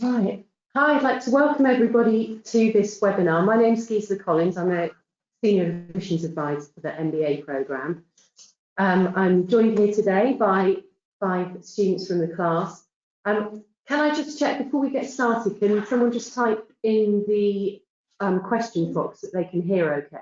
Right. Hi, I'd like to welcome everybody to this webinar. My name is Gisela Collins. I'm a Senior Admissions Advisor for the MBA programme. I'm joined here today by 5 students from the class. Can I just check before we get started, can someone just type in the question box that they can hear okay?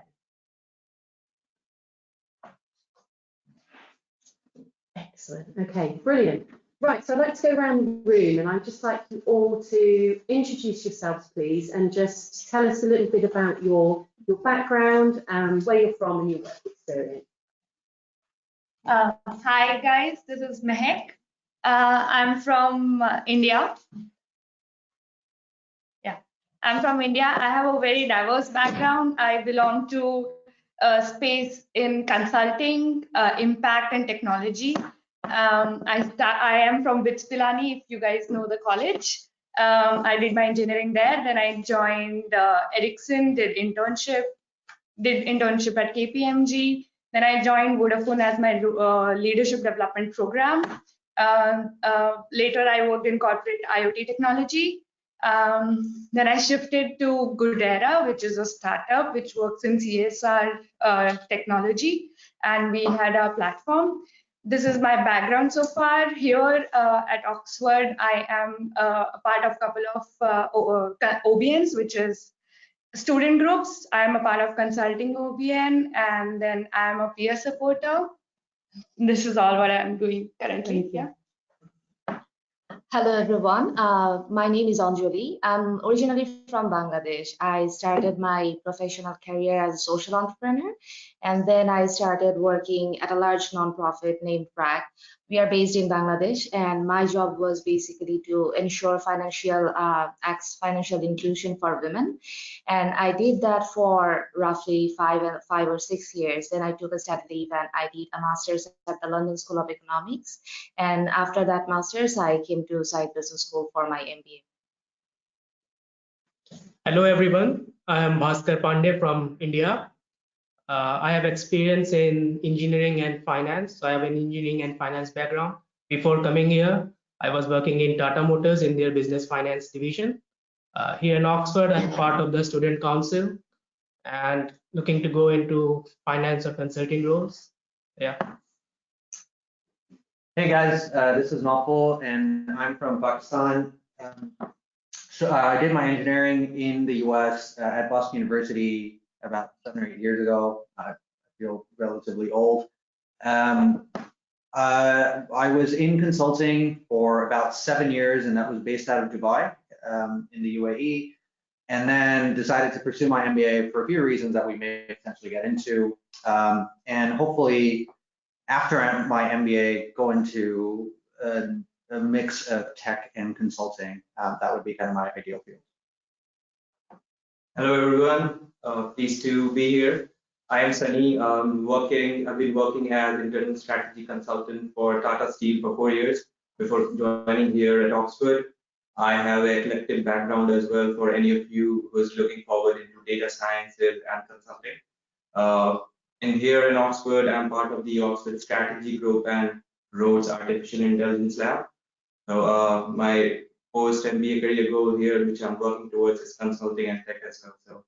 Excellent. Okay, brilliant. Right, so I'd like to go around the room and I'd just like you all to introduce yourselves, please, and just tell us a little bit about your background, where you're from and your work experience. Hi guys, this is Mehek. I'm from India. I'm from India. I have a very diverse background. I belong to a space in consulting, impact and technology. I am from BITS Pilani, if you guys know the college. I did my engineering there. Then I joined Ericsson, did internship at KPMG. Then I joined Vodafone as my leadership development program. Later, I worked in corporate IoT technology. Then I shifted to Goodera, which is a startup which works in CSR technology, and we had a platform. This is my background so far. Here at Oxford, I am a part of a couple of OBNs, which is student groups. I'm a part of consulting OBN, and then I'm a peer supporter. This is all what I'm doing currently. Yeah. Hello everyone, my name is Anjali. I'm originally from Bangladesh. I started my professional career as a social entrepreneur, and then I started working at a large nonprofit named PRAC. We are based in Bangladesh, and my job was basically to ensure financial inclusion for women. And I did that for roughly 5 or 6 years. Then I took a study leave and I did a master's at the London School of Economics. And after that master's, I came to Side Business School for my MBA. Hello everyone, I am Bhaskar Pandey from India. I have experience in engineering and finance. So I have an engineering and finance background. Before coming here, I was working in Tata Motors in their business finance division. Here in Oxford, I'm part of the student council and looking to go into finance or consulting roles. Yeah. Hey guys, this is Nopal and I'm from Pakistan. So I did my engineering in the US at Boston University about 7 or 8 years ago. I feel relatively old. I was in consulting for about 7 years, and that was based out of Dubai in the UAE, and then decided to pursue my MBA for a few reasons that we may potentially get into, and hopefully after my MBA go into a mix of tech and consulting. That would be kind of my ideal field. Hello everyone, pleased to be here. I am Sunny. I've been working as internal strategy consultant for Tata Steel for 4 years before joining here at Oxford. I have a collective background as well for any of you who is looking forward into data sciences and consulting. And here in Oxford, I'm part of the Oxford Strategy Group and Rhodes Artificial Intelligence Lab. So my post-MBA career goal here, which I'm working towards, is consulting and tech as well. So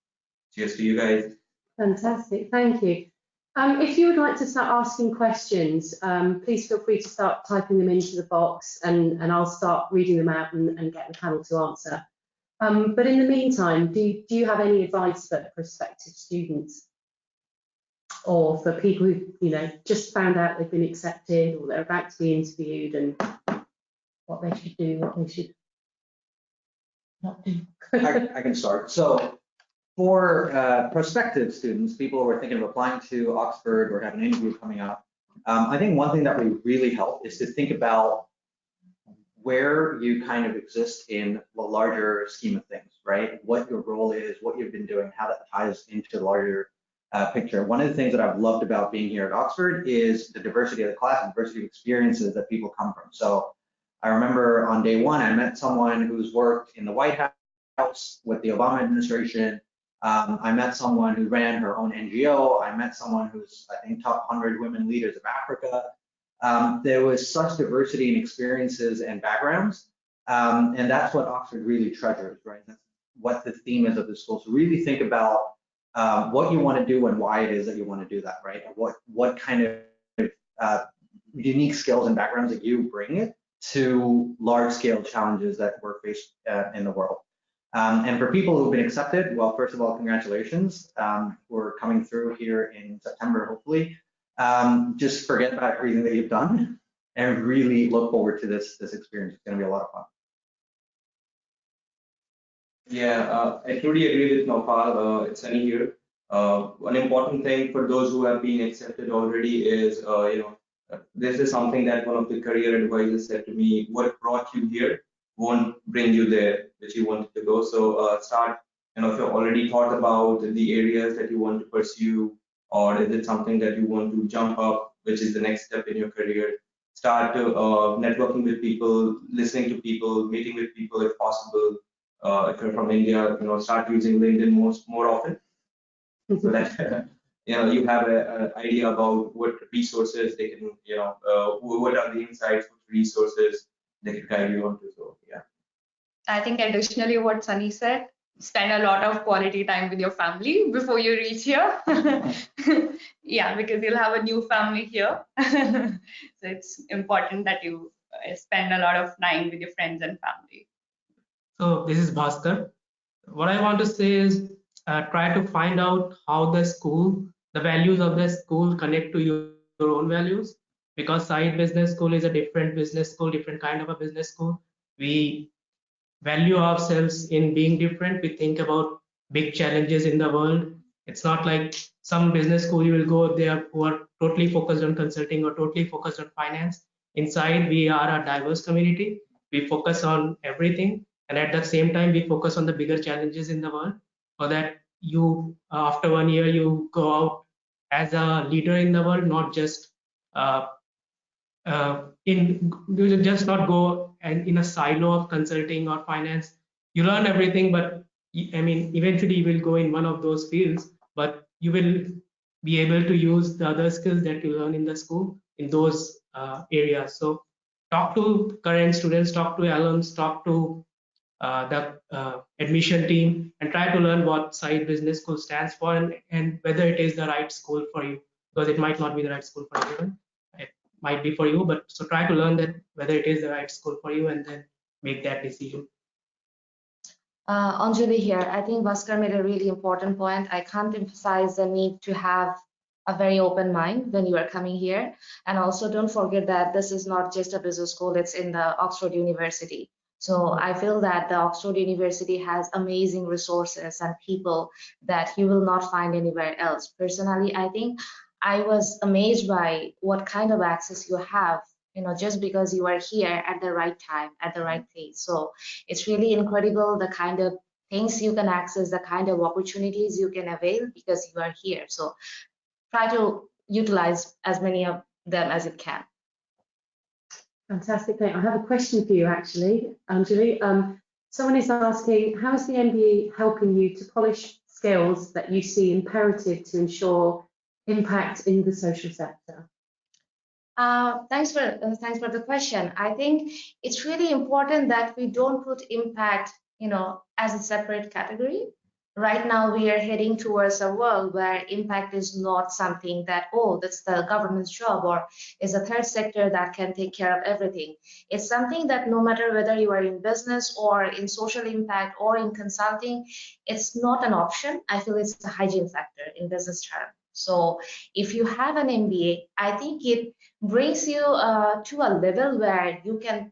cheers to you guys. Fantastic, thank you. If you would like to start asking questions, please feel free to start typing them into the box and I'll start reading them out and get the panel to answer. But in the meantime, do you have any advice for prospective students or for people who just found out they've been accepted or they're about to be interviewed and what they should do, what they should not do? I can start. So for prospective students, people who are thinking of applying to Oxford or have an interview coming up, I think one thing that would really help is to think about where you kind of exist in the larger scheme of things, right? What your role is, what you've been doing, how that ties into the larger picture. One of the things that I've loved about being here at Oxford is the diversity of the class, and diversity of experiences that people come from. So I remember on day one, I met someone who's worked in the White House with the Obama administration. I met someone who ran her own NGO. I met someone who's, I think, top 100 women leaders of Africa. There was such diversity in experiences and backgrounds And that's what Oxford really treasures, right? That's what the theme is of the school. So really think about what you want to do and why it is that you want to do that, right? What kind of unique skills and backgrounds that you bring to large-scale challenges that we're faced in the world. And for people who've been accepted, well, first of all, congratulations. We're coming through here in September, hopefully. Just forget about everything that you've done and really look forward to this experience. It's going to be a lot of fun. Yeah, I totally agree with Naupal. It's Sunny here. One important thing for those who have been accepted already is, this is something that one of the career advisors said to me: what brought you here won't bring you there, which you wanted to go. So start, if you've already thought about the areas that you want to pursue, or is it something that you want to jump up, which is the next step in your career, start networking with people, listening to people, meeting with people if possible. If you're from India, start using LinkedIn more often, so that you have an idea about what resources they can, what are the insights, what resources they can guide you onto. So yeah. I think additionally what Sunny said, spend a lot of quality time with your family before you reach here. Yeah, because you'll have a new family here. So it's important that you spend a lot of time with your friends and family. So this is Bhaskar. What I want to say is try to find out how the values of the school connect to your own values, because Side Business School is a different business school, different kind of a business school. We value ourselves in being different. We think about big challenges in the world. It's not like some business school you will go there who are totally focused on consulting or totally focused on finance. Inside, we are a diverse community. We focus on everything. And at the same time, we focus on the bigger challenges in the world, so that you, after 1 year, you go out as a leader in the world, not just you just not go and in a silo of consulting or finance. You learn everything, but eventually you will go in one of those fields, but you will be able to use the other skills that you learn in the school in those areas. So talk to current students, talk to alums, talk to the admission team, and try to learn what Side Business School stands for, and whether it is the right school for you, because it might not be the right school for everyone. It might be for you, but so try to learn that whether it is the right school for you, and then make that decision. Anjali here. I think Bhaskar made a really important point. I can't emphasize the need to have a very open mind when you are coming here. And also don't forget that this is not just a business school, it's in the Oxford University. So I feel that the Oxford University has amazing resources and people that you will not find anywhere else. Personally, I think I was amazed by what kind of access you have, just because you are here at the right time, at the right place. So it's really incredible the kind of things you can access, the kind of opportunities you can avail because you are here. So try to utilize as many of them as you can. Fantastic. I have a question for you, actually, Anjali. Someone is asking, how is the MBA helping you to polish skills that you see imperative to ensure impact in the social sector? Thanks for the question. I think it's really important that we don't put impact, as a separate category. Right now, we are heading towards a world where impact is not something that, that's the government's job or is a third sector that can take care of everything. It's something that no matter whether you are in business or in social impact or in consulting, it's not an option. I feel it's a hygiene factor in business terms. So if you have an MBA, I think it brings you to a level where you can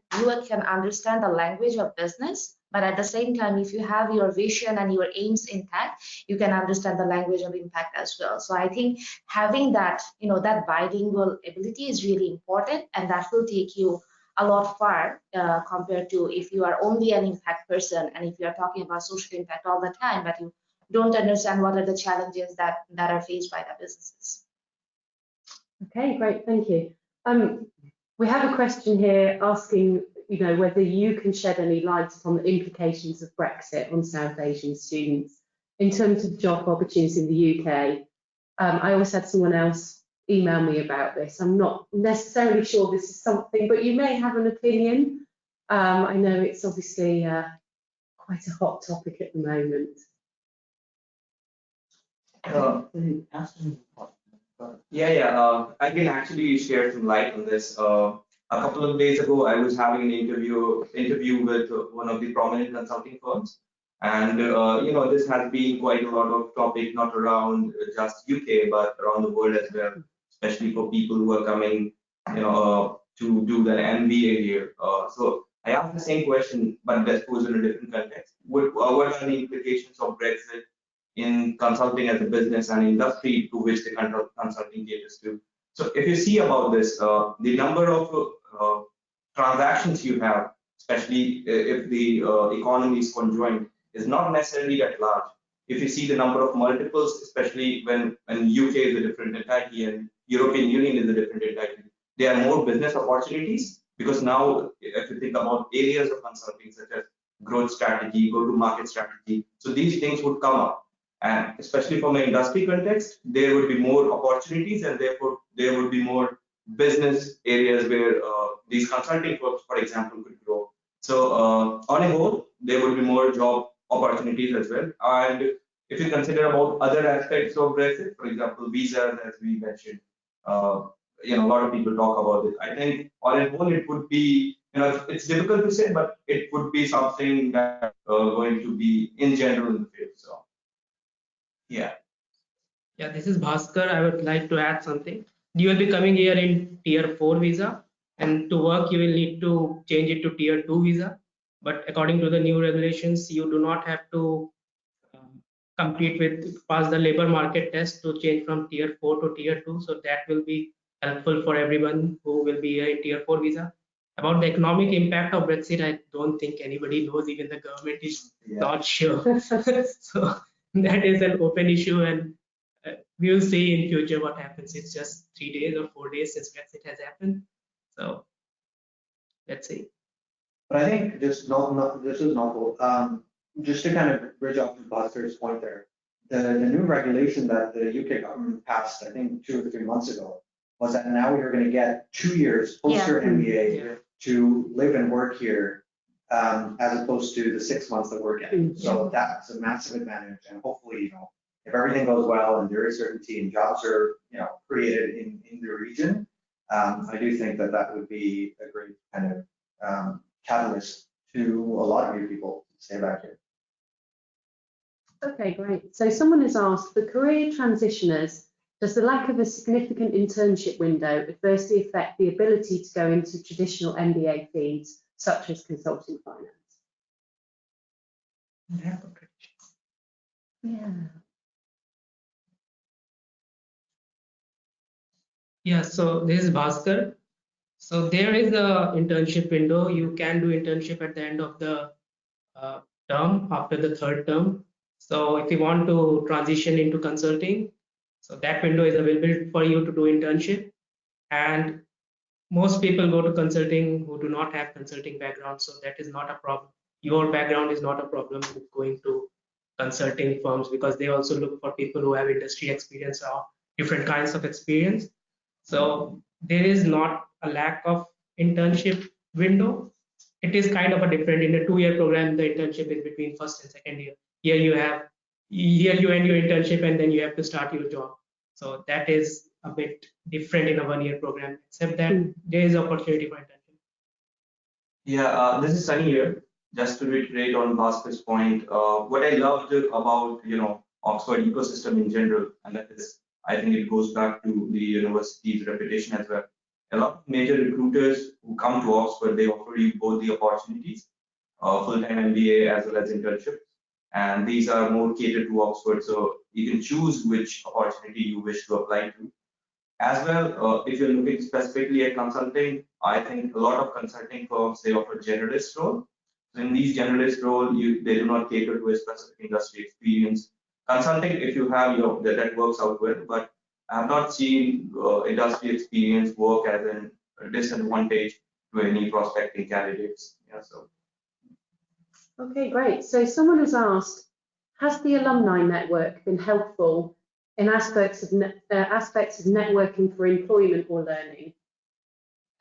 understand the language of business, but at the same time, if you have your vision and your aims intact, you can understand the language of impact as well. So I think having that, that bilingual ability is really important, and that will take you a lot far compared to if you are only an impact person and if you are talking about social impact all the time, but you don't understand what are the challenges that are faced by the businesses. Okay, great, thank you. We have a question here asking, whether you can shed any light on the implications of Brexit on South Asian students in terms of job opportunities in the UK. I also had someone else email me about this. I'm not necessarily sure this is something, but you may have an opinion. I know it's obviously quite a hot topic at the moment. I can actually share some light on this. A couple of days ago, I was having an interview with one of the prominent consulting firms, and this has been quite a lot of topic, not around just UK, but around the world as well, especially for people who are coming, to do the MBA here. So I asked the same question, but let's pose in a different context. What are the implications of Brexit in consulting as a business and industry to which the consulting caters to? So if you see about this, the number of transactions you have, especially if the economy is conjoined, is not necessarily that large. If you see the number of multiples, especially when UK is a different entity and European Union is a different entity, there are more business opportunities, because now if you think about areas of consulting such as growth strategy, go-to-market strategy, so these things would come up. And especially from an industry context, there would be more opportunities, and therefore there would be more business areas where these consulting firms, for example, could grow. So on a whole, there would be more job opportunities as well. And if you consider about other aspects of Brexit, for example, visas, as we mentioned, a lot of people talk about it. I think on a whole, it would be, it's difficult to say, but it would be something that going to be in general in the field. So. Yeah. Yeah, this is Bhaskar. I would like to add something. You will be coming here in Tier 4 visa, and to work you will need to change it to Tier 2 visa. But according to the new regulations, you do not have to pass the labor market test to change from Tier 4 to Tier 2. So that will be helpful for everyone who will be here in Tier 4 visa. About the economic impact of Brexit, I don't think anybody knows. Even the government is not sure. So that is an open issue, and we will see in future what happens. It's just 3 days or 4 days since Brexit has happened, so let's see. But I think this is novel. Just to kind of bridge off of Bhaskar's point there, the new regulation that the UK government passed, I think 2 or 3 months ago, was that now you're going to get 2 years post your MBA to live and work here, as opposed to the 6 months that we're getting. So that's a massive advantage, and hopefully, if everything goes well and there is certainty and jobs are, created in the region, I do think that that would be a great kind of catalyst to a lot of new people to stay back here. Okay, great. So someone has asked, for career transitioners, does the lack of a significant internship window adversely affect the ability to go into traditional MBA fields, such as consulting finance? Yeah, so this is Bhaskar. So there is a internship window. You can do internship at the end of the term, after the 3rd term. So if you want to transition into consulting, so that window is available for you to do internship. And most people go to consulting who do not have consulting background, so that is not a problem. Your background is not a problem with going to consulting firms, because they also look for people who have industry experience or different kinds of experience. So there is not a lack of internship window. It is kind of a different. In a 2-year program, the internship is between 1st and 2nd year. Here you end your internship and then you have to start your job. So that is a bit different in a 1-year program, except that there is opportunity for internship. Yeah, this is Sunny here. Just to reiterate on Bhaskar's point, what I loved about Oxford ecosystem in general, and that is, I think it goes back to the university's reputation as well. A lot of major recruiters who come to Oxford, they offer you both the opportunities, full-time MBA as well as internship, and these are more catered to Oxford, so you can choose which opportunity you wish to apply to. As well, if you're looking specifically at consulting, I think a lot of consulting firms, they offer generalist role. So in these generalist role, they do not cater to a specific industry experience. Consulting, if you have, that works out well, but I have not seen industry experience work as a disadvantage to any prospecting candidates. Yeah, so. Okay, great. So someone has asked, has the alumni network been helpful in aspects of networking for employment or learning?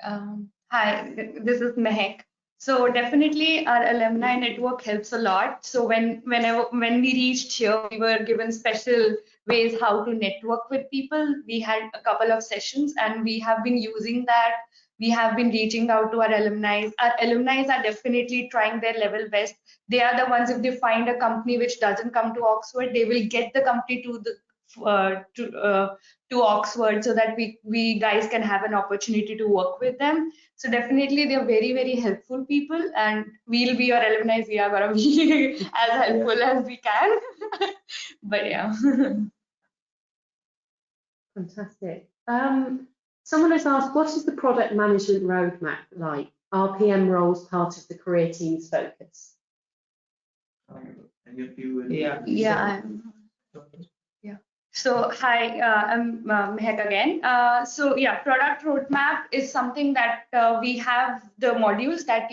Hi, this is Mehek. So definitely our alumni network helps a lot. So when we reached here, we were given special ways how to network with people. We had a couple of sessions and we have been using that. We have been reaching out to our alumni. Our alumni are definitely trying their level best. They are the ones, if they find a company which doesn't come to Oxford, they will get the company to Oxford so that we guys can have an opportunity to work with them. So definitely they're very, very helpful people, and we'll be your alumni. We are gonna be as helpful as we can. But yeah. Fantastic. Someone has asked, what is the product management roadmap like? Are PM roles part of the career team's focus? Any of you? Yeah. Yeah. So hi, I'm Mehak again. So yeah, product roadmap is something that we have the modules that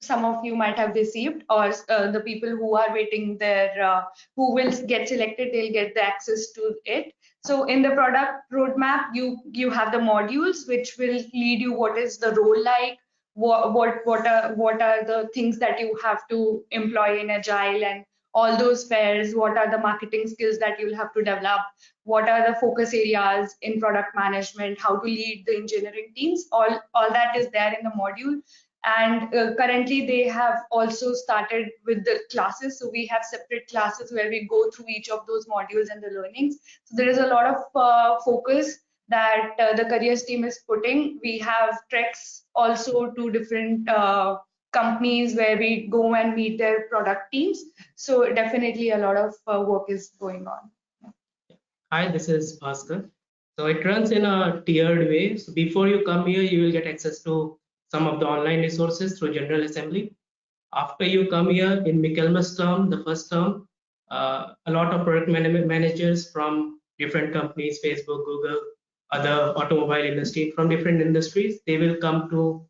some of you might have received, or the people who are waiting there, who will get selected, they'll get the access to it. So in the product roadmap, you have the modules which will lead you what is the role like, what are the things that you have to employ in Agile and all those fairs, what are the marketing skills that you'll have to develop, what are the focus areas in product management, how to lead the engineering teams, all that is there in the module. And currently they have also started with the classes. So we have separate classes where we go through each of those modules and the learnings. So there is a lot of focus that the careers team is putting. We have treks also to different companies where we go and meet their product teams. So definitely a lot of work is going on. Hi, this is Bhaskar. So it runs in a tiered way. So before you come here, you will get access to some of the online resources through General Assembly. After you come here in Michaelmas term, the first term, a lot of product managers from different companies, Facebook, Google, other automobile industry, from different industries, they will come to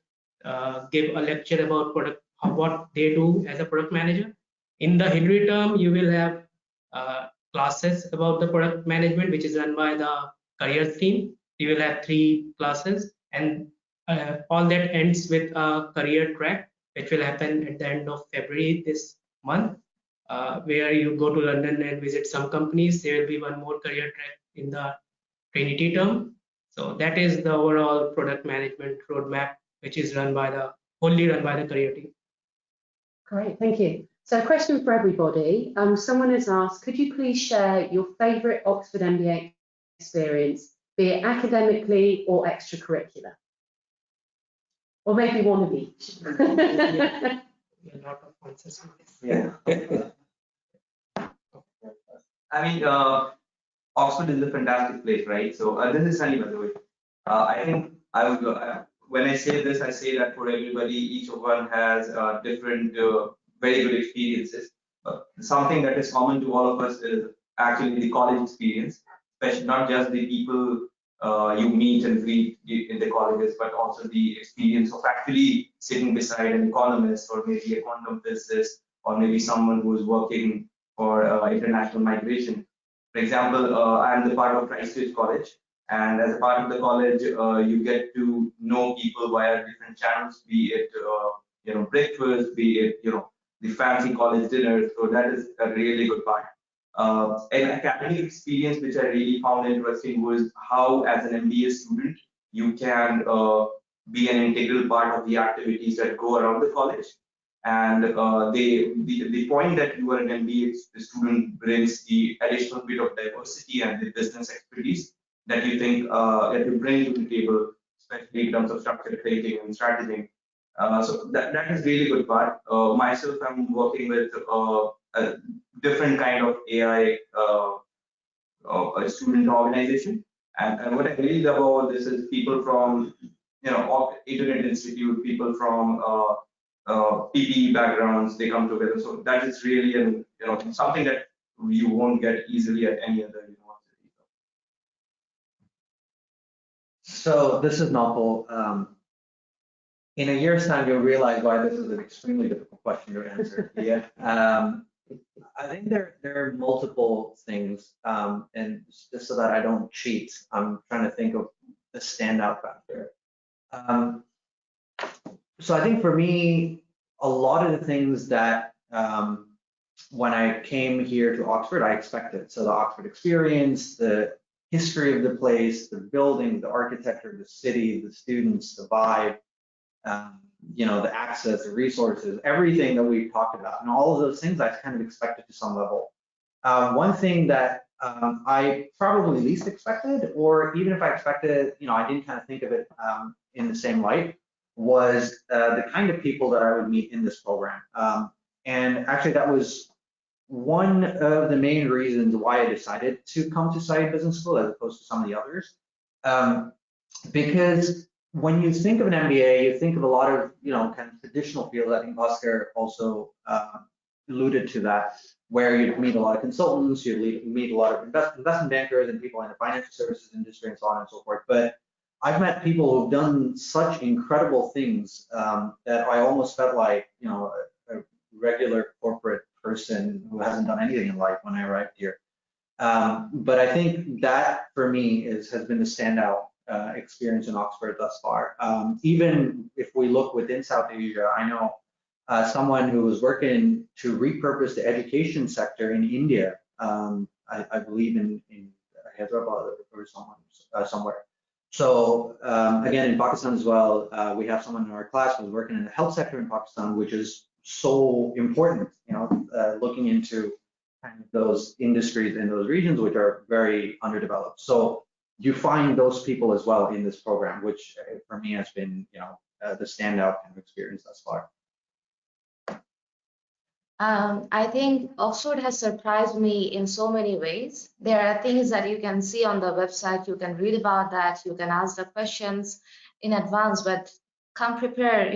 give a lecture about product, what they do as a product manager. In the Hillary term, you will have classes about the product management, which is run by the careers team. You will have 3 classes, and all that ends with a career track, which will happen at the end of February this month, where you go to London and visit some companies. There will be one more career track in the Trinity term. So that is the overall product management roadmap, which is wholly run by the career team. Great, thank you. So a question for everybody. Someone has asked, could you please share your favourite Oxford MBA experience, be it academically or extracurricular? Or maybe one of each. A lot of answers on this. Yeah. I mean, Oxford is a fantastic place, right? So this is Sunny, by the way. I think I would when I say this, I say that for everybody, each of one has different, very good experiences. Something that is common to all of us is actually the college experience, especially not just the people you meet and greet in the colleges, but also the experience of actually sitting beside an economist or maybe a quantum physicist or maybe someone who is working for international migration. For example, I am the part of Christchurch College, and as a part of the college, you get to know people via different channels, be it breakfast, be it the fancy college dinner. So that is a really good part. An academic experience which I really found interesting was how, as an MBA student, you can be an integral part of the activities that go around the college. And the point that you are an MBA student brings the additional bit of diversity and the business expertise that you think that you bring to the table, especially in terms of structured thinking and strategy. So that is really good part. Myself, I'm working with a different kind of AI student organization, and what I really love about this is people from Internet Institute, people from PPE backgrounds, they come together. So that is really something that you won't get easily at any other university. So this is novel. In a year's time, you'll realize why this is an extremely difficult question to answer. Yeah. I think there are multiple things, and just so that I don't cheat, I'm trying to think of the standout factor. So I think for me, a lot of the things that when I came here to Oxford, I expected. So the Oxford experience, the history of the place, the building, the architecture, the city, the students, the vibe, the access, the resources, everything that we talked about, and all of those things I kind of expected to some level. One thing that I probably least expected, or even if I expected, I didn't kind of think of it in the same light, was the kind of people that I would meet in this program. And actually, that was one of the main reasons why I decided to come to Saïd Business School as opposed to some of the others. Because when you think of an MBA, you think of a lot of, kind of traditional fields. I think Bhaskar also alluded to that, where you'd meet a lot of consultants, you'd meet a lot of investment bankers and people in the financial services industry and so on and so forth. But I've met people who've done such incredible things that I almost felt like, a regular corporate person who hasn't done anything in life when I arrived here. But I think that for me has been the standout experience in Oxford thus far. Even if we look within South Asia, I know someone who was working to repurpose the education sector in India, I believe in Hyderabad or somewhere. So again, in Pakistan as well, we have someone in our class who's working in the health sector in Pakistan, which is so important, looking into kind of those industries in those regions which are very underdeveloped. So you find those people as well in this program, which for me has been, the standout kind of experience thus far. I think Oxford has surprised me in so many ways. There are things that you can see on the website, you can read about that, you can ask the questions in advance, but come prepared,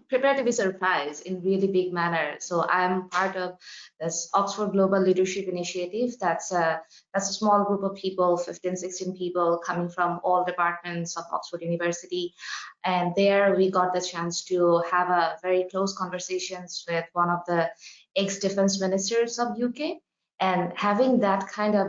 prepare to be surprised in really big manner. So I'm part of this Oxford Global Leadership Initiative. That's a small group of people, 15, 16 people coming from all departments of Oxford University. And there we got the chance to have a very close conversations with one of the ex-defense ministers of UK, and having that kind of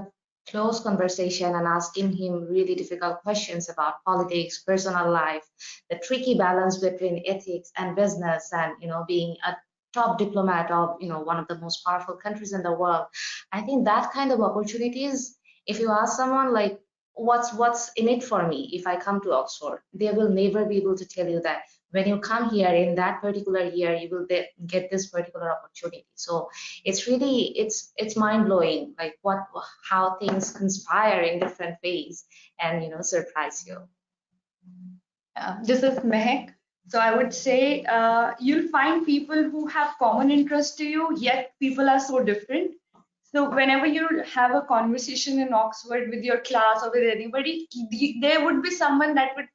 close conversation and asking him really difficult questions about politics, personal life, the tricky balance between ethics and business, and being a top diplomat of one of the most powerful countries in the world. I think that kind of opportunities, if you ask someone like what's in it for me if I come to Oxford, they will never be able to tell you that when you come here in that particular year, you will get this particular opportunity. So it's really, it's mind-blowing, like how things conspire in different ways and surprise you. This is Mehak. So I would say you'll find people who have common interest to you, yet people are so different. So whenever you have a conversation in Oxford with your class or with anybody, there would be someone that would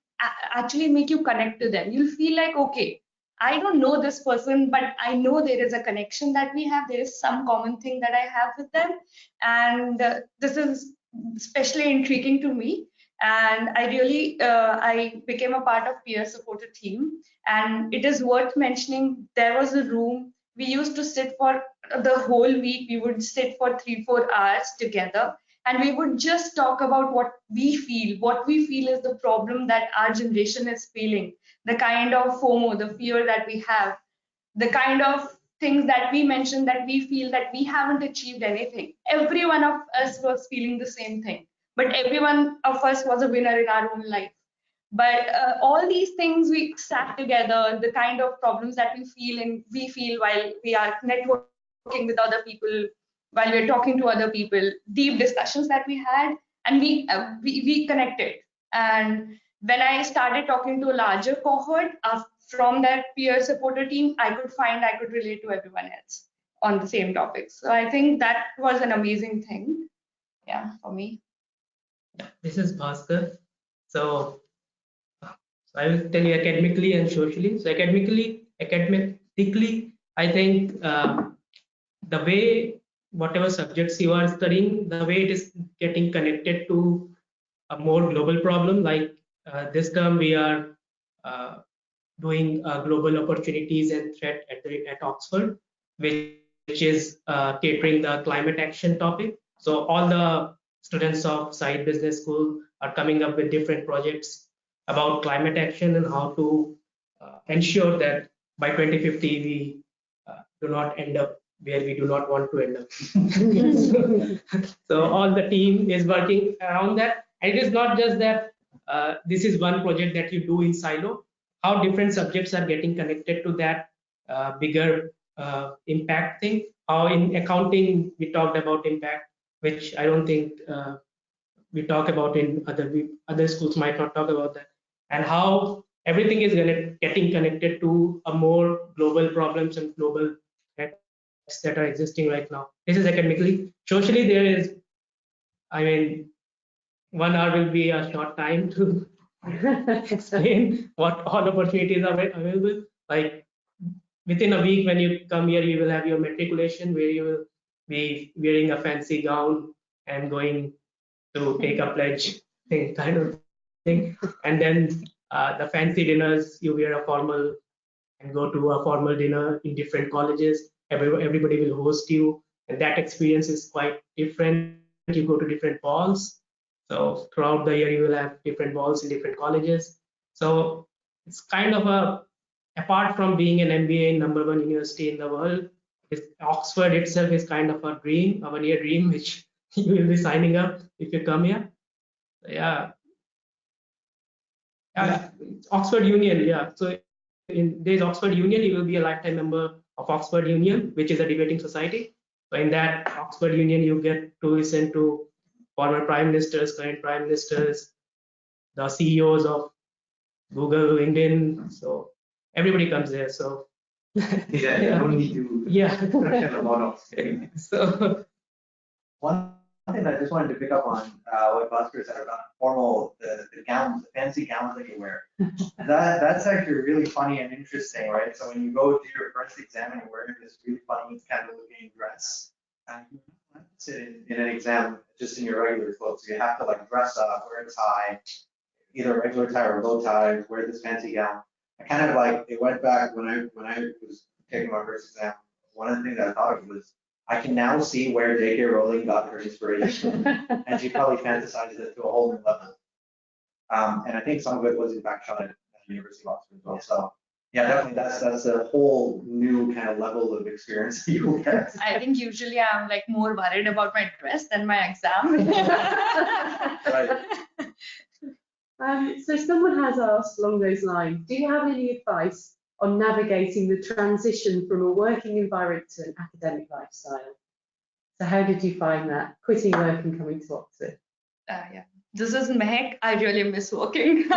actually make you connect to them. You'll feel like, okay, I don't know this person, but I know there is a connection that we have. There is some common thing that I have with them. And this is especially intriguing to me. And I really, I became a part of peer supported team. And it is worth mentioning, there was a room, we used to sit for the whole week. We would sit for 3-4 hours together, and we would just talk about what we feel is the problem that our generation is feeling, the kind of FOMO, the fear that we have, the kind of things that we mentioned that we feel that we haven't achieved anything. Every one of us was feeling the same thing, but every one of us was a winner in our own life. But all these things we sat together, the kind of problems that we feel while we are networking with other people, while we're talking to other people, deep discussions that we had, and we connected. And when I started talking to a larger cohort from that peer supporter team, I could relate to everyone else on the same topics. So I think that was an amazing thing, for me. This is Bhaskar. So I will tell you academically and socially. So academically, I think the way whatever subjects you are studying, the way it is getting connected to a more global problem. Like this term, we are doing global opportunities and threat at Oxford, which is catering the climate action topic. So all the students of Saïd Business School are coming up with different projects about climate action and how to ensure that by 2050 we do not end up where we do not want to end up. So all the team is working around that. And it is not just that this is one project that you do in silo. How different subjects are getting connected to that bigger impact thing. How in accounting we talked about impact, which I don't think we talk about in other schools might not talk about that, and how everything is getting connected to a more global problems and global threats that are existing right now. This is academically. Socially, there is, I mean, 1 hour will be a short time to explain what all opportunities are available. Like within a week when you come here, you will have your matriculation where you will be wearing a fancy gown and going to take a pledge thing, kind of thing. And then the fancy dinners, you wear a formal and go to a formal dinner in different colleges. Everybody will host you, and that experience is quite different. You go to different balls. So throughout the year, you will have different balls in different colleges. So it's kind of apart from being an MBA in #1 university in the world, Oxford itself is kind of a dream, a 1-year dream, which you will be signing up if you come here. Yeah. Oxford Union, yeah. So there's Oxford Union, you will be a lifetime member of Oxford Union, which is a debating society. So in that Oxford Union, you get to listen to former prime ministers, current prime ministers, the CEOs of Google, LinkedIn. So everybody comes there. So Yeah, you don't need to. Yeah. A lot of. So One thing that I just wanted to pick up on what Bhaskar said about formal, the gowns, the fancy gowns that you wear. That's actually really funny and interesting, right? So when you go to your first exam and you're wearing this really funny kind of looking dress, and you don't have to sit in an exam just in your regular clothes. You have to like dress up, wear a tie, either a regular tie or a bow tie, wear this fancy gown. I kind of like, it went back when I was taking my first exam. One of the things I thought of was, I can now see where J.K. Rowling got her inspiration, and she probably fantasizes it to a whole new level. And I think some of it was in fact shot at the University of Oxford as well. So yeah, definitely that's a whole new kind of level of experience you will get. I think usually I'm like more worried about my dress than my exam. Right. So someone has asked along those lines, do you have any advice on navigating the transition from a working environment to an academic lifestyle? So how did you find that, quitting work and coming to Oxford? Yeah. This is Mehak. I really miss working.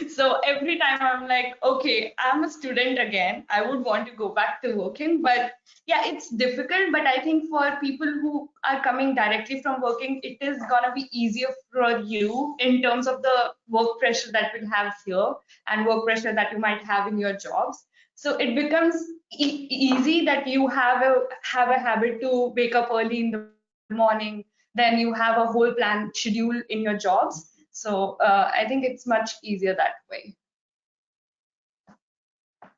So every time I'm like, okay, I'm a student again. I would want to go back to working, but yeah, it's difficult. But I think for people who are coming directly from working, it is gonna be easier for you in terms of the work pressure that we'll have here and work pressure that you might have in your jobs. So it becomes easy that you have a habit to wake up early in the morning. Then you have a whole plan schedule in your jobs. So I think it's much easier that way.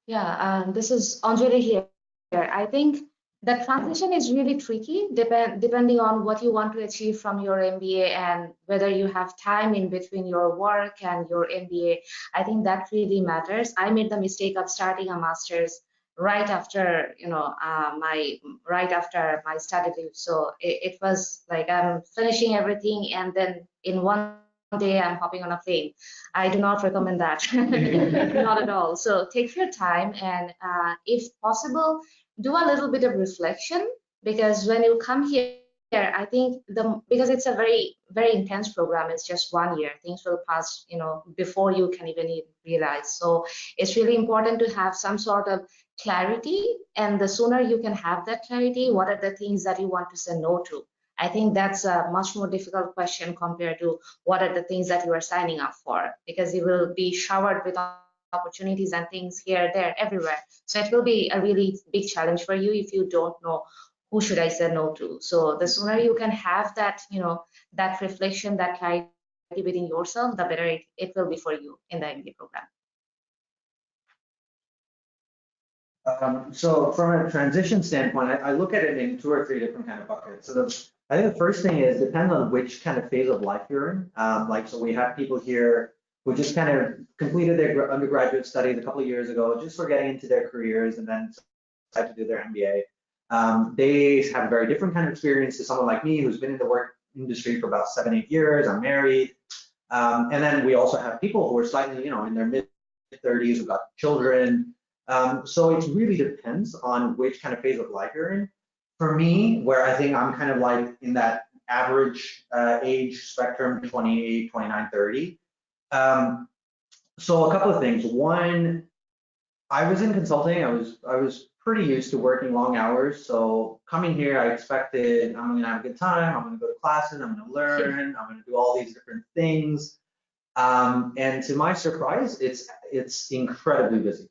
Yeah, this is Anjali here. I think the transition is really tricky depending on what you want to achieve from your MBA and whether you have time in between your work and your MBA. I think that really matters. I made the mistake of starting a master's right after my study leave. So it was like I'm finishing everything and then in one day I'm hopping on a plane. I do not recommend that. Not at all. So take your time and if possible, do a little bit of reflection, because when you come here, I think because it's a very, very intense program, it's just 1 year, things will pass, before you can even realize. So it's really important to have some sort of clarity, and the sooner you can have that clarity, what are the things that you want to say no to? I think that's a much more difficult question compared to what are the things that you are signing up for, because you will be showered with opportunities and things here, there, everywhere. So it will be a really big challenge for you if you don't know who should I say no to. So the sooner you can have that, that reflection, that clarity within yourself, the better it will be for you in the MBA program. So from a transition standpoint, I look at it in 2 or 3 different kind of buckets. So I think the first thing is, depends on which kind of phase of life you're in. So we have people here who just kind of completed their undergraduate studies a couple of years ago, just for getting into their careers and then decided to do their MBA. They have a very different kind of experience to someone like me who's been in the work industry for about 7-8 years. I'm married. And then we also have people who are slightly, in their mid-30s, who've got children. So it really depends on which kind of phase of life you're in. For me, where I think I'm kind of like in that average age spectrum, 28, 29, 30. So a couple of things. One, I was in consulting. I was pretty used to working long hours. So coming here, I expected I'm going to have a good time. I'm going to go to classes. I'm going to learn. I'm going to do all these different things. And to my surprise, it's incredibly busy.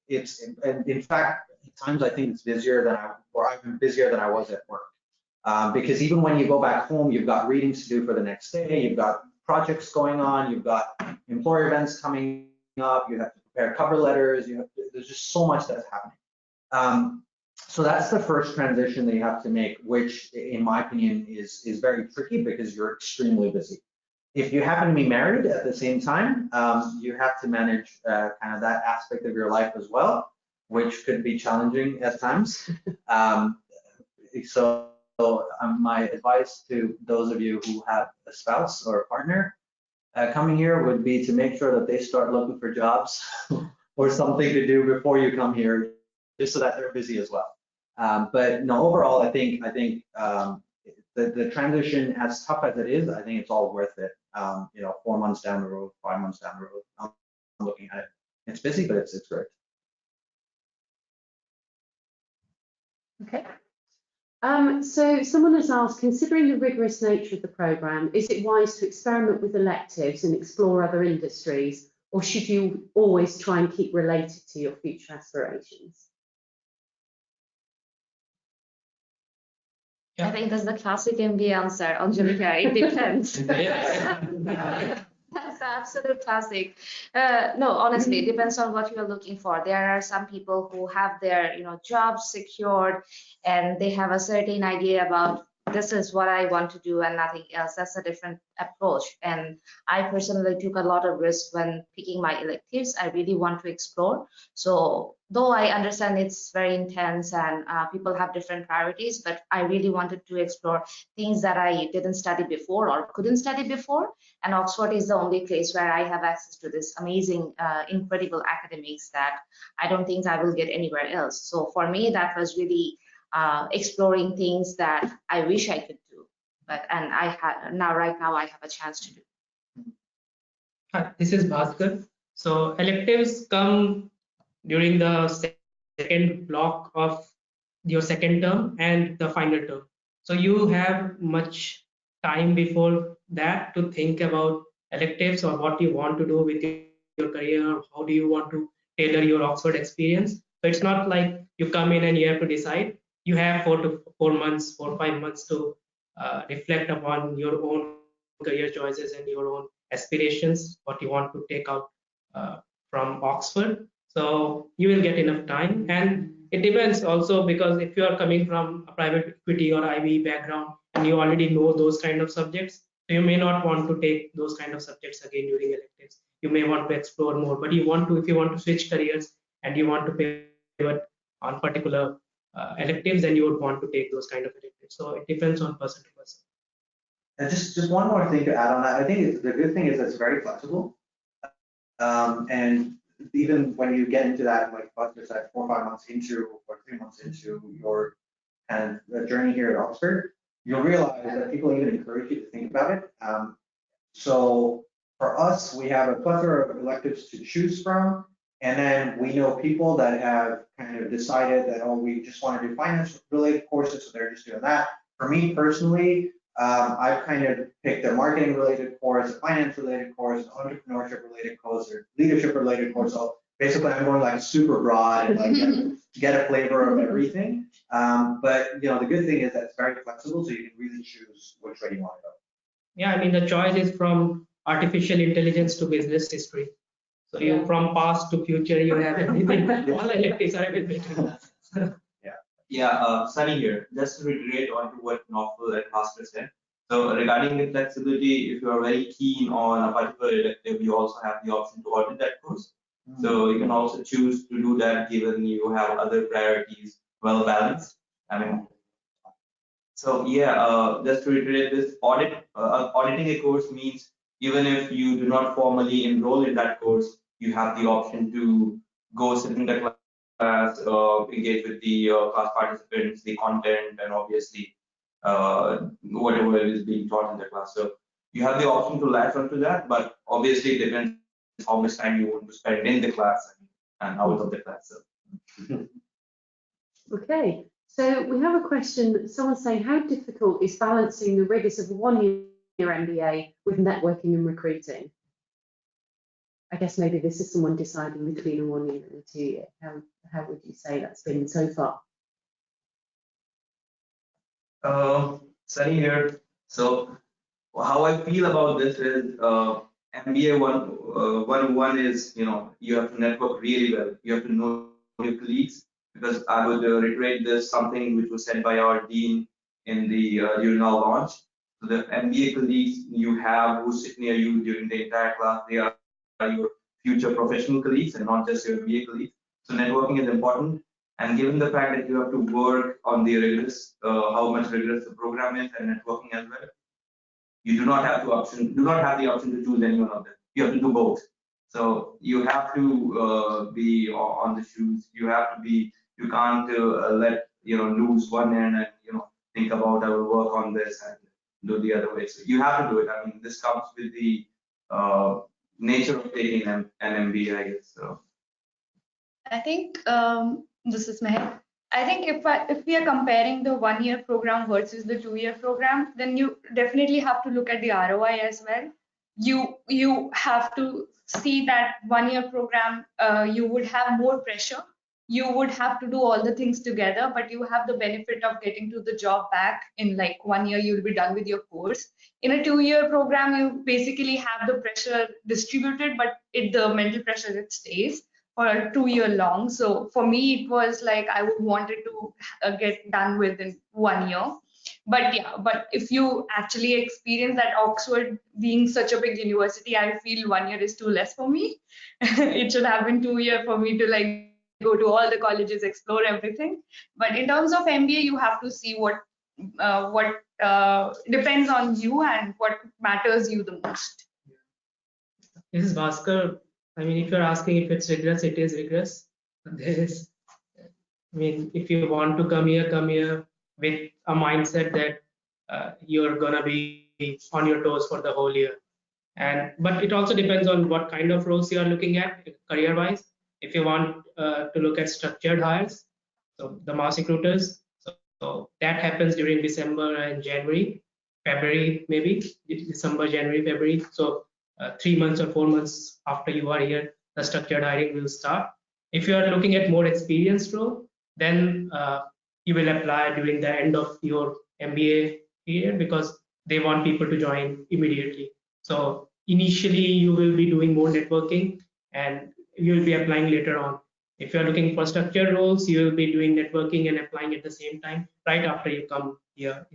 In fact, at times I think it's busier than I've been busier than I was at work. Because even when you go back home, you've got readings to do for the next day. You've got projects going on. You've got employer events coming up. You have to prepare cover letters. There's just so much that's happening. So that's the first transition that you have to make, which in my opinion is very tricky because you're extremely busy. If you happen to be married at the same time, you have to manage kind of that aspect of your life as well, which could be challenging at times. So my advice to those of you who have a spouse or a partner coming here would be to make sure that they start looking for jobs or something to do before you come here, just so that they're busy as well. But no, overall, I think the transition, as tough as it is, I think it's all worth it. 4 months down the road, 5 months down the road, I'm looking at it. It's busy, but it's great. Okay. So someone has asked, considering the rigorous nature of the programme, is it wise to experiment with electives and explore other industries, or should you always try and keep related to your future aspirations? I think that's the classic MBA answer, Angelika. It depends. That's the absolute classic. No, honestly, it depends on what you're looking for. There are some people who have their, jobs secured, and they have a certain idea about this is what I want to do and nothing else. That's a different approach. And I personally took a lot of risk when picking my electives. I really want to explore. So though I understand it's very intense and people have different priorities, but I really wanted to explore things that I didn't study before or couldn't study before. And Oxford is the only place where I have access to this amazing, incredible academics that I don't think I will get anywhere else. So for me, that was really exploring things that I wish I could do, and right now I have a chance to do. Hi, this is Bhaskar. So electives come during the second block of your second term and the final term. So you have much time before that to think about electives or what you want to do with your career, or how do you want to tailor your Oxford experience. So it's not like you come in and you have to decide. You have 4 to 5 months to reflect upon your own career choices and your own aspirations, what you want to take out from Oxford. So you will get enough time, and it depends also, because if you are coming from a private equity or IB background and you already know those kind of subjects, so you may not want to take those kind of subjects again during electives. You may want to explore more, but if you want to switch careers and you want to pivot on particular electives, then you would want to take those kind of electives. So it depends on person to person. And just one more thing to add on that. I think the good thing is it's very flexible. And even when you get into that, like Buster said, 4 or 5 months into or 3 months into your kind of journey here at Oxford, you'll realize that people even encourage you to think about it. So for us, we have a plethora of electives to choose from. And then we know people that have kind of decided that, oh, we just want to do finance-related courses, so they're just doing that. For me personally, I've kind of picked a marketing-related course, a finance-related course, an entrepreneurship-related course, or leadership-related course. So basically, I'm going like super broad and like get a flavor of everything. But the good thing is that it's very flexible, so you can really choose which way you want to go. Yeah, I mean, the choice is from artificial intelligence to business history. So you from past to future, you have everything. All electives are everything. Yeah, Sunny here. Just to reiterate on to what Naufal and Bhaskar said, So regarding the flexibility, if you are very keen on a particular elective, you also have the option to audit that course. So you can also choose to do that given you have other priorities well balanced. I mean, so yeah, just to reiterate this, auditing a course means even if you do not formally enroll in that course, you have the option to go sit in the class, engage with the class participants, the content, and obviously whatever is being taught in the class. So you have the option to latch onto that, but obviously it depends how much time you want to spend in the class and out of the class. So. Okay, so we have a question. Someone's saying, how difficult is balancing the rigors of a one-year MBA with networking and recruiting? I guess maybe this is someone deciding between a 1 year and a 2 year. How would you say that's been so far? Sunny here. So how I feel about this is MBA 101 is, you have to network really well. You have to know your colleagues, because I would reiterate this, something which was said by our dean in the during our launch. So the MBA colleagues you have who sit near you during the entire class, they are your future professional colleagues and not just your MBA colleagues. So networking is important. And given the fact that you have to work on the rigorous, how much rigorous the program is, and networking as well, you do not have the option to choose any one of them. You have to do both. So you have to be on the shoes. You have to be. You can't let lose one end and think about I will work on this and do the other way. So you have to do it. I mean, this comes with the nature of taking an MBA, I guess. So. I think this is Meher. I think if we are comparing the 1 year program versus the 2 year program, then you definitely have to look at the ROI as well. You have to see that 1 year program, you would have more pressure. You would have to do all the things together, but you have the benefit of getting to the job back in like 1 year. You'll be done with your course. In a 2 year program, you basically have the pressure distributed, but the mental pressure, it stays for a 2 year long. So for me, it was like I would wanted to get done within 1 year. But yeah, but if you actually experience that Oxford being such a big university, I feel 1 year is too less for me. It should have been 2 years for me to like go to all the colleges, explore everything. But in terms of MBA, you have to see what depends on you and what matters you the most. This is Bhaskar. I mean, if you're asking if it's rigorous, it is rigorous. There is, I mean, if you want to come here with a mindset that you're gonna be on your toes for the whole year. But it also depends on what kind of roles you are looking at career-wise. If you want to look at structured hires, so the mass recruiters, so that happens during December and January, February maybe, December, January, February. So 3 months or 4 months after you are here, the structured hiring will start. If you are looking at more experienced role, then you will apply during the end of your MBA period, because they want people to join immediately. So initially you will be doing more networking and you will be applying later on. If you're looking for structured roles, you will be doing networking and applying at the same time right after you come here.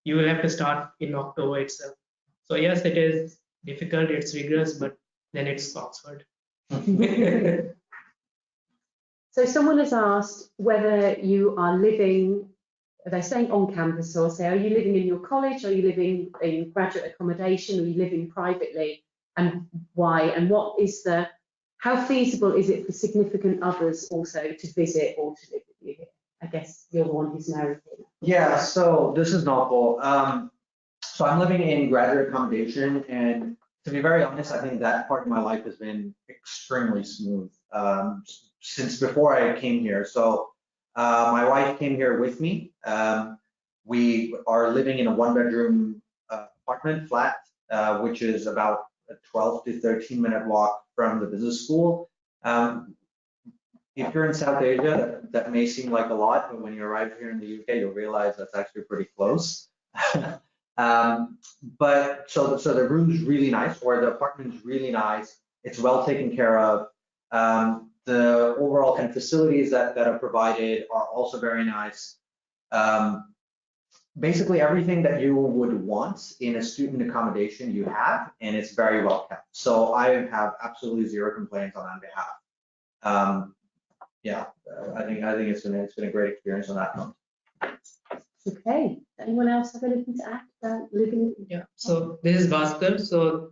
You will have to start in October itself. So yes, it is difficult, it's rigorous, but then it's Oxford. So someone has asked whether you are living, are they saying on campus, or say, are you living in your college? Are you living in graduate accommodation? Are you living privately? And why? And what is how feasible is it for significant others also to visit or to live with you here? I guess you're the one who's married here. Yeah, so this is Novel. So I'm living in graduate accommodation, and to be very honest, I think that part of my life has been extremely smooth since before I came here. So my wife came here with me. We are living in a 1-bedroom apartment flat, which is about a 12 to 13-minute walk from the business school. If you're in South Asia, that may seem like a lot, but when you arrive here in the UK, you'll realize that's actually pretty close. But so the room's really nice, or the apartment's really nice. It's well taken care of. The overall kind of facilities that are provided are also very nice. basically everything that you would want in a student accommodation you have, and it's very well kept. So I have absolutely zero complaints on that behalf. Yeah, I think it's been a great experience on that front. Okay. Anyone else have anything to add about living? Yeah. So this is Bhaskar. So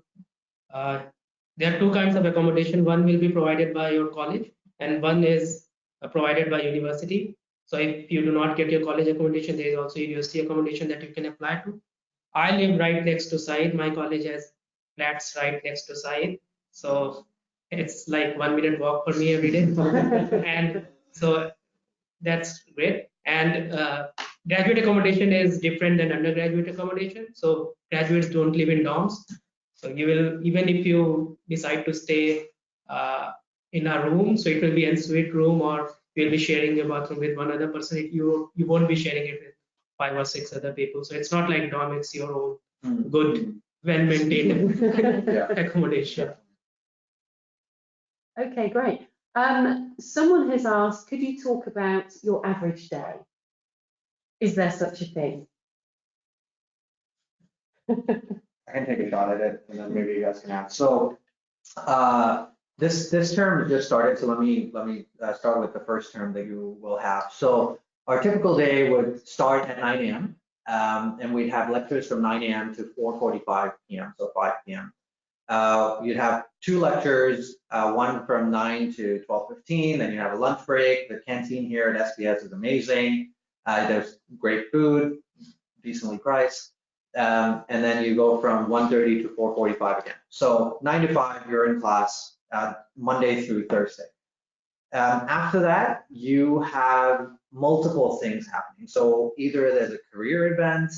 there are two kinds of accommodation. One will be provided by your college, and one is provided by university. So if you do not get your college accommodation, there is also university accommodation that you can apply to. I live right next to Said. My college has flats right next to Said. So it's like 1 minute walk for me every day. And so that's great. And graduate accommodation is different than undergraduate accommodation. So graduates don't live in dorms. So you will, even if you decide to stay in a room, so it will be an suite room, or you'll be sharing a bathroom with one other person. You won't be sharing it with 5 or 6 other people. So it's not like dorm, it's your own good, well-maintained accommodation. Okay, great. Someone has asked, could you talk about your average day? Is there such a thing? I can take a shot at it, and then maybe you guys can ask. So this term just started, so let me start with the first term that you will have. So our typical day would start at 9 a.m. And we'd have lectures from 9 a.m. to 4:45 p.m. So 5 p.m. You'd have 2 lectures, one from 9 to 12:15. Then you have a lunch break. The canteen here at SBS is amazing. There's great food, decently priced. And then you go from 1:30 to 4:45 again. So 9 to 5, you're in class Monday through Thursday. After that, you have multiple things happening. So either there's a career event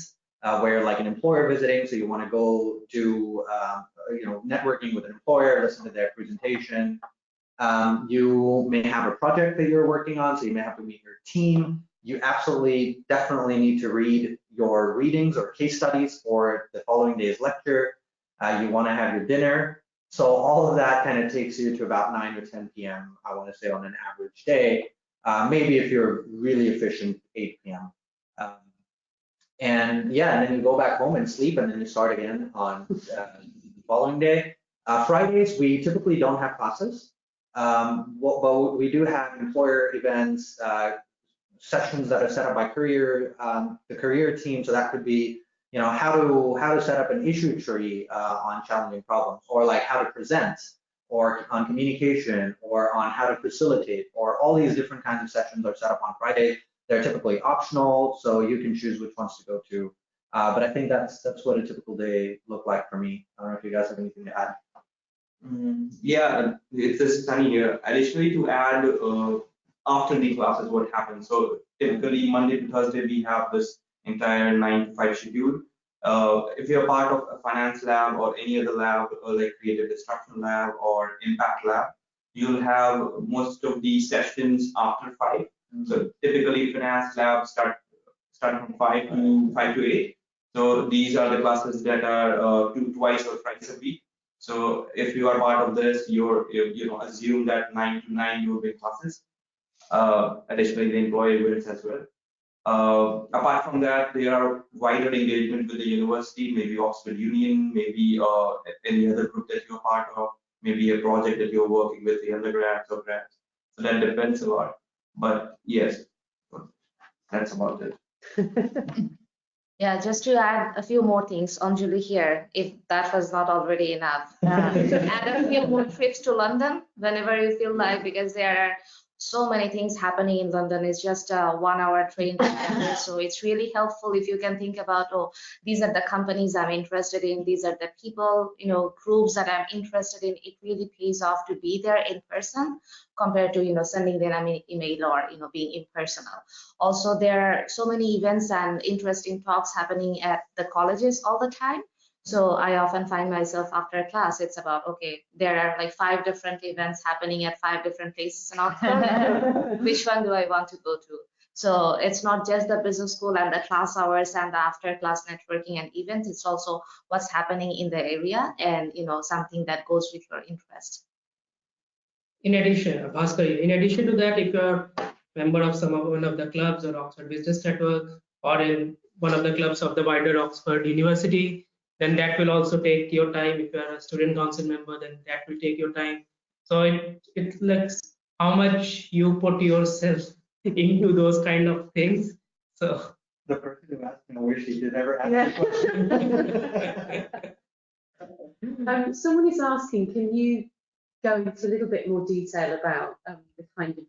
where like an employer visiting, so you want to go do networking with an employer, listen to their presentation. You may have a project that you're working on, so you may have to meet your team. You absolutely, definitely need to read your readings or case studies for the following day's lecture. You want to have your dinner. So all of that kind of takes you to about 9 or 10 p.m., I want to say, on an average day. Maybe if you're really efficient, 8 p.m. And then you go back home and sleep, and then you start again on the following day. Fridays, we typically don't have classes, but we do have employer events, sessions that are set up by the career team. So that could be, how to set up an issue tree on challenging problems, or like how to present, or on communication, or on how to facilitate, or all these different kinds of sessions are set up on Friday. They're typically optional, so you can choose which ones to go to. But I think that's what a typical day looked like for me. I don't know if you guys have anything to add. Yeah, it's just Sunny here. Additionally, to add, after the classes, what happens? So typically Monday to Thursday, we have this entire 9 to 5 schedule. If you're part of a finance lab or any other lab, like creative destruction lab or impact lab, you'll have most of these sessions after 5. So typically finance labs start from 5 to 8. So these are the classes that are twice or thrice a week. So if you are part of this, you're assume that 9 to 9 you will be in classes. Additionally, the employee events as well. Apart from that, there are wider engagement with the university, maybe Oxford Union, maybe any other group that you're part of, maybe a project that you're working with the undergrads or grads. So that depends a lot. But yes, that's about it. Yeah, just to add a few more things, Anjali here, if that was not already enough. Add a few more trips to London whenever you feel like, because there are so many things happening in London. It's just a 1-hour train together. So it's really helpful if you can think about, oh, these are the companies I'm interested in, these are the people, groups that I'm interested in. It really pays off to be there in person compared to, sending them an email or, being impersonal. Also, there are so many events and interesting talks happening at the colleges all the time. So I often find myself after class, it's about, okay, there are like 5 different events happening at 5 different places in Oxford. Which one do I want to go to? So it's not just the business school and the class hours and the after class networking and events. It's also what's happening in the area and, something that goes with your interest. In addition, Bhaskar, in addition to that, if you're a member of one of the clubs or Oxford Business Network, or in one of the clubs of the wider Oxford University, then that will also take your time. If you are a student council member, then that will take your time. So it looks how much you put yourself into those kind of things. So The person who asked me, I wish he did ever ask the question. Someone is asking, can you go into a little bit more detail about the kind of,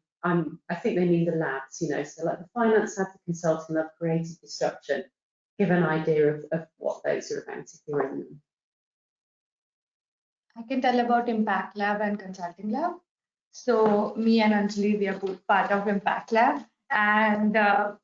I think they mean the labs, you know, so like the finance lab, the consulting lab, creative destruction, give an idea of what those are about if you're in them. I can tell about Impact Lab and Consulting Lab. So me and Anjali, we are both part of Impact Lab, and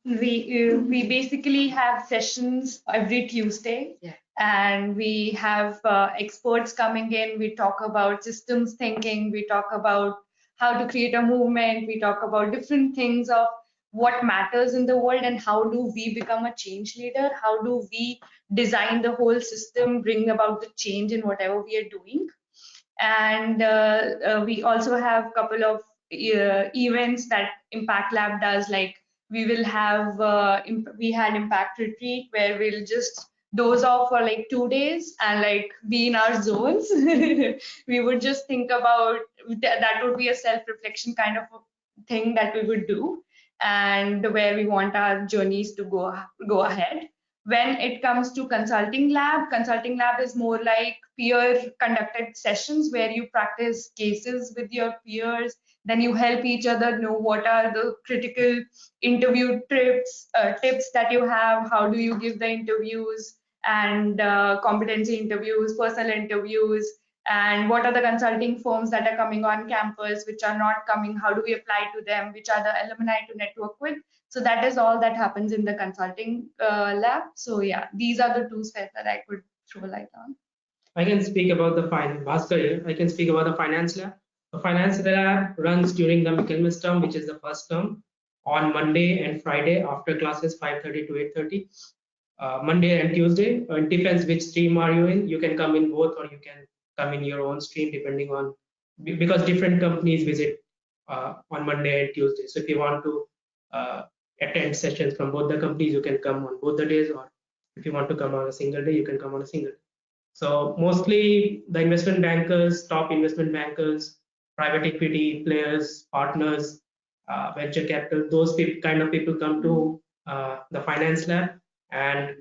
we basically have sessions every Tuesday. Yeah. And we have experts coming in. We talk about systems thinking. We talk about how to create a movement. We talk about different things of what matters in the world and how do we become a change leader. How do we design the whole system, bring about the change in whatever we are doing. And we also have a couple of events that Impact Lab does, like we will have we had Impact Retreat where we'll just doze off for like 2 days and like be in our zones. We would just think about that would be a self-reflection kind of a thing that we would do, and where we want our journeys to go ahead. When it comes to consulting lab is more like peer conducted sessions where you practice cases with your peers, then you help each other know what are the critical interview tips that you have, how do you give the interviews, and competency interviews, personal interviews, and what are the consulting firms that are coming on campus, which are not coming, how do we apply to them, which are the alumni to network with. So that is all that happens in the consulting lab. So yeah, these are the two spheres that I could throw light on. I can speak about the finance. Bhaskar here. I can speak about the finance lab. The finance lab runs during the Michaelmas term, which is the first term, on Monday and Friday after classes 5:30 to 8:30. Monday and Tuesday. It depends which stream are you in. You can come in both, or you can come in your own stream depending on, because different companies visit on Monday and Tuesday. So if you want to attend sessions from both the companies, you can come on both the days, or if you want to come on a single day, you can come on a single day. So mostly the investment bankers, top investment bankers, private equity players, partners, venture capital, those kind of people come to the finance lab and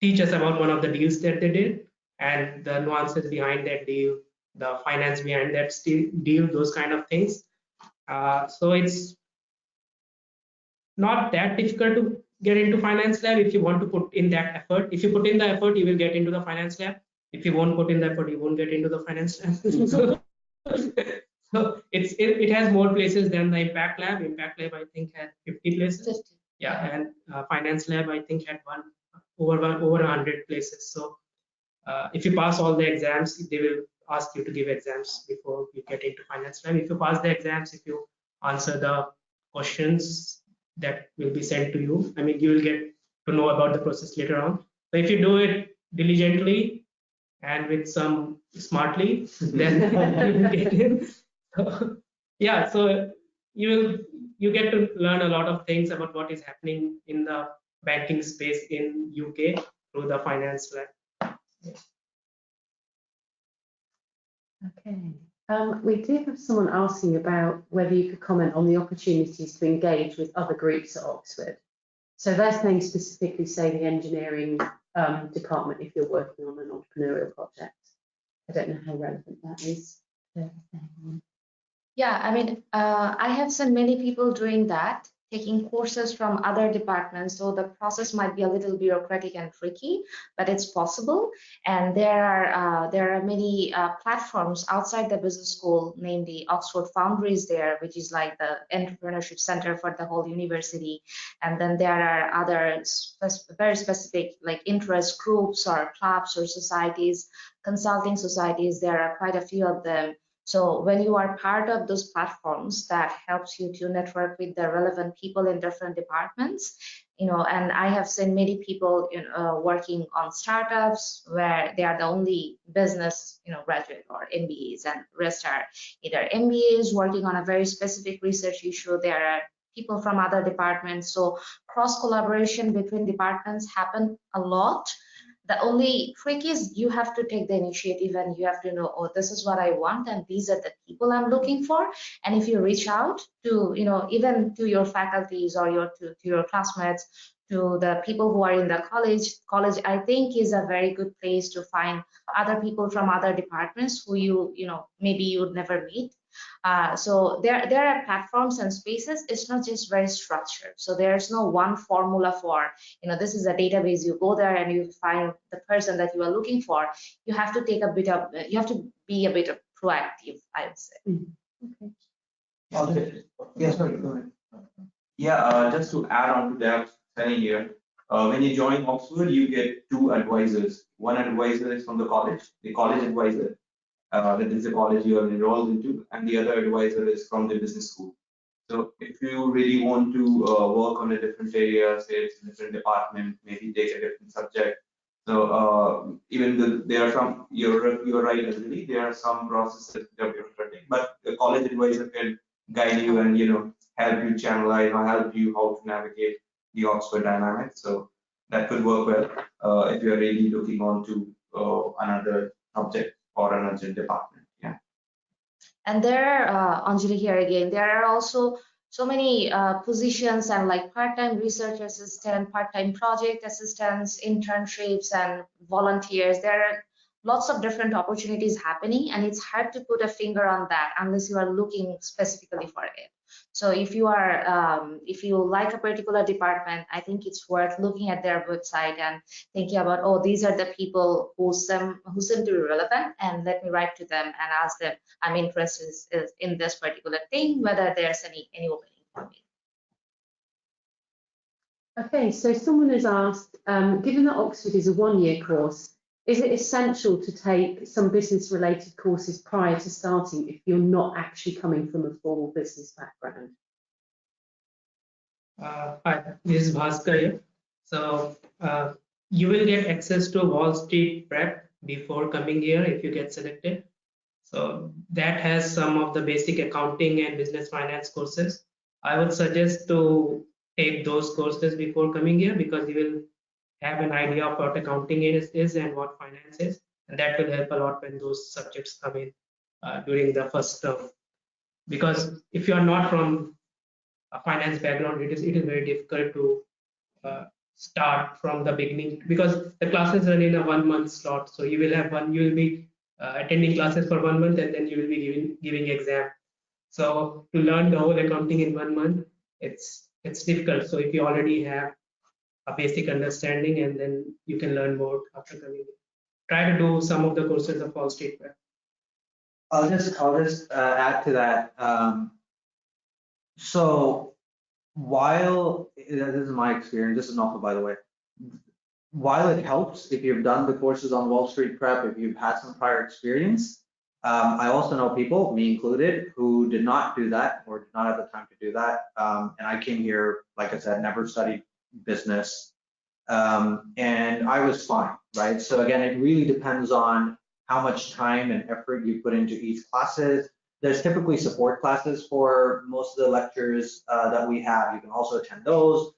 teach us about one of the deals that they did and the nuances behind that deal, the finance behind that deal, those kind of things. So it's not that difficult to get into finance lab if you want to put in that effort. If you put in the effort, you will get into the finance lab. If you won't put in the effort, you won't get into the finance lab. So it has more places than the Impact Lab. Impact Lab, I think, had 50 places. 50. Yeah, and Finance Lab, I think, had over 100 places. So if you pass all the exams, they will ask you to give exams before you get into Finance Lab. If you pass the exams, if you answer the questions that will be sent to you, I mean, you will get to know about the process later on. So if you do it diligently and with some smartly, then you will get in. So, yeah, so you get to learn a lot of things about what is happening in the banking space in UK through the finance lab. Okay. We do have someone asking about whether you could comment on the opportunities to engage with other groups at Oxford. So they're saying specifically, say, the engineering department if you're working on an entrepreneurial project. I don't know how relevant that is. Yeah, I mean, I have seen many people doing that, taking courses from other departments. So the process might be a little bureaucratic and tricky, but it's possible. And there are many platforms outside the business school, namely Oxford Foundries there, which is like the entrepreneurship center for the whole university. And then there are other very specific like interest groups or clubs or societies, consulting societies. There are quite a few of them. So when you are part of those platforms, that helps you to network with the relevant people in different departments, and I have seen many people working on startups where they are the only business, graduate or MBAs, and rest are either MBAs working on a very specific research issue. There are people from other departments. So cross collaboration between departments happen a lot. The only trick is you have to take the initiative and you have to know, oh, this is what I want and these are the people I'm looking for. And if you reach out to, even to your faculties or to your classmates, to the people who are in the college, I think is a very good place to find other people from other departments who maybe you would never meet. So there are platforms and spaces. It's not just very structured. So there's no one formula for, this is a database. You go there and you find the person that you are looking for. You have to take you have to be a bit proactive, I would say. Okay. Yes, sorry, go ahead. Yeah, just to add on to that, Sunny here. When you join Oxford, you get two advisors. One advisor is from the college advisor. That is the college you are enrolled into, and the other advisor is from the business school. So if you really want to work on a different area, say it's a different department, maybe take a different subject. So even though there are some, you're right, Anjali, there are some processes that you're bureaucratic, but the college advisor can guide you and help you channelize or help you how to navigate the Oxford dynamics. So that could work well if you're really looking on to another subject or another department. Yeah. And there, Anjali here again, there are also so many positions and like part-time research assistant, part-time project assistants, internships, and volunteers. There are lots of different opportunities happening, and it's hard to put a finger on that unless you are looking specifically for it. So if you like a particular department, I think it's worth looking at their website and thinking about, oh, these are the people who seem to be relevant, and let me write to them and ask them, I'm interested in this particular thing, whether there's any opening for me. Okay, so someone has asked, given that Oxford is a one-year course, is it essential to take some business-related courses prior to starting if you're not actually coming from a formal business background? Hi, this is Bhaskar here. So you will get access to Wall Street prep before coming here if you get selected. So that has some of the basic accounting and business finance courses. I would suggest to take those courses before coming here because you will have an idea of what accounting is and what finance is, and that will help a lot when those subjects come in during the first term. Because if you are not from a finance background, it is very difficult to start from the beginning because the classes run in a 1 month slot. So you will be attending classes for 1 month and then you will be giving exam. So to learn the whole accounting in 1 month, it's difficult. So if you already have a basic understanding and then you can learn more after coming in. Try to do some of the courses of Wall Street prep. I'll just add to that. So while this is my experience, this is not by the way. While it helps if you've done the courses on Wall Street prep, if you've had some prior experience, I also know people, me included, who did not do that or did not have the time to do that. And I came here, like I said, never studied business, and I was fine, right? So again, it really depends on how much time and effort you put into each classes. There's typically support classes for most of the lectures that we have. You can also attend those.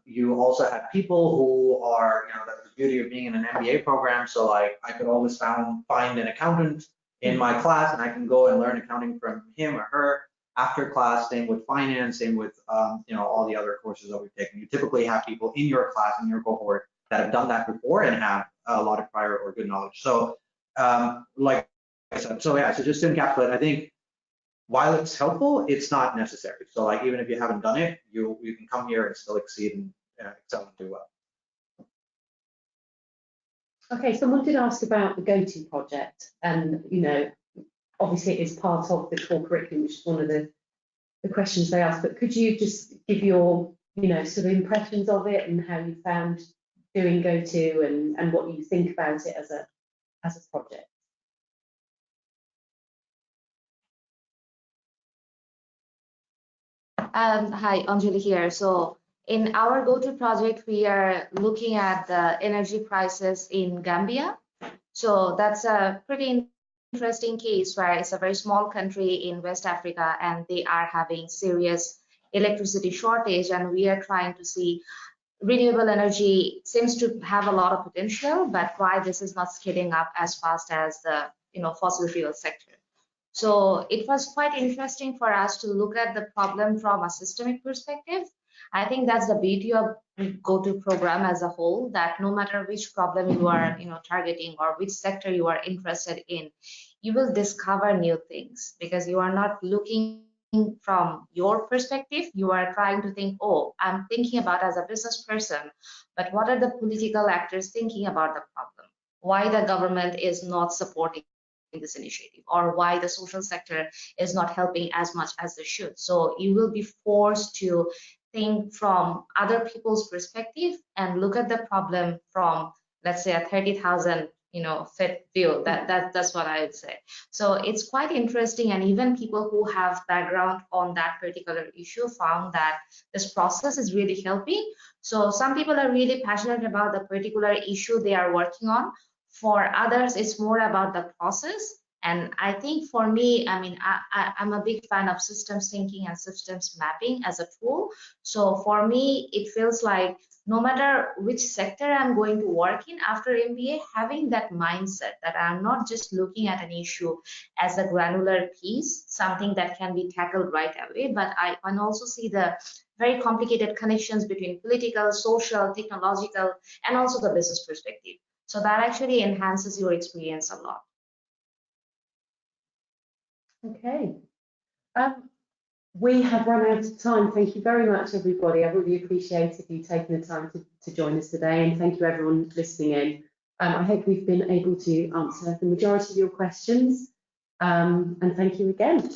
You also have people who are, that's the beauty of being in an MBA program. So like I could always find an accountant in my class and I can go and learn accounting from him or her after class. Same with finance, same with, all the other courses that we've taken. You typically have people in your class, in your cohort that have done that before and have a lot of prior or good knowledge. So like I said, so yeah, so just to encapsulate, I think while it's helpful, it's not necessary. So like even if you haven't done it, you can come here and still exceed and excel and do well. Okay, someone did ask about the Go-To project, and obviously it is part of the core curriculum, which is one of the questions they asked. But could you just give your sort of impressions of it and how you found doing Go-To and what you think about it as a project? Hi, Anjali here. So in our Go-To project, we are looking at the energy prices in Gambia. So that's a pretty interesting case where it's a very small country in West Africa and they are having serious electricity shortage, and we are trying to see renewable energy seems to have a lot of potential, but why this is not scaling up as fast as the fossil fuel sector. So it was quite interesting for us to look at the problem from a systemic perspective. I think that's the beauty of GoTo program as a whole, that no matter which problem you are targeting or which sector you are interested in, you will discover new things because you are not looking from your perspective. You are trying to think, oh, I'm thinking about as a business person, but what are the political actors thinking about the problem? Why the government is not supporting this initiative, or why the social sector is not helping as much as they should. So you will be forced to think from other people's perspective and look at the problem from, let's say, a 30,000 fit view. That's what I would say. So it's quite interesting, and even people who have background on that particular issue found that this process is really helping. So some people are really passionate about the particular issue they are working on. For others, it's more about the process. And I think for me, I mean, I'm a big fan of systems thinking and systems mapping as a tool. So for me, it feels like no matter which sector I'm going to work in after MBA, having that mindset that I'm not just looking at an issue as a granular piece, something that can be tackled right away, but I can also see the very complicated connections between political, social, technological, and also the business perspective. So that actually enhances your experience a lot. Okay. We have run out of time. Thank you very much, everybody. I really appreciated you taking the time to join us today, and thank you everyone listening in. I hope we've been able to answer the majority of your questions, and thank you again.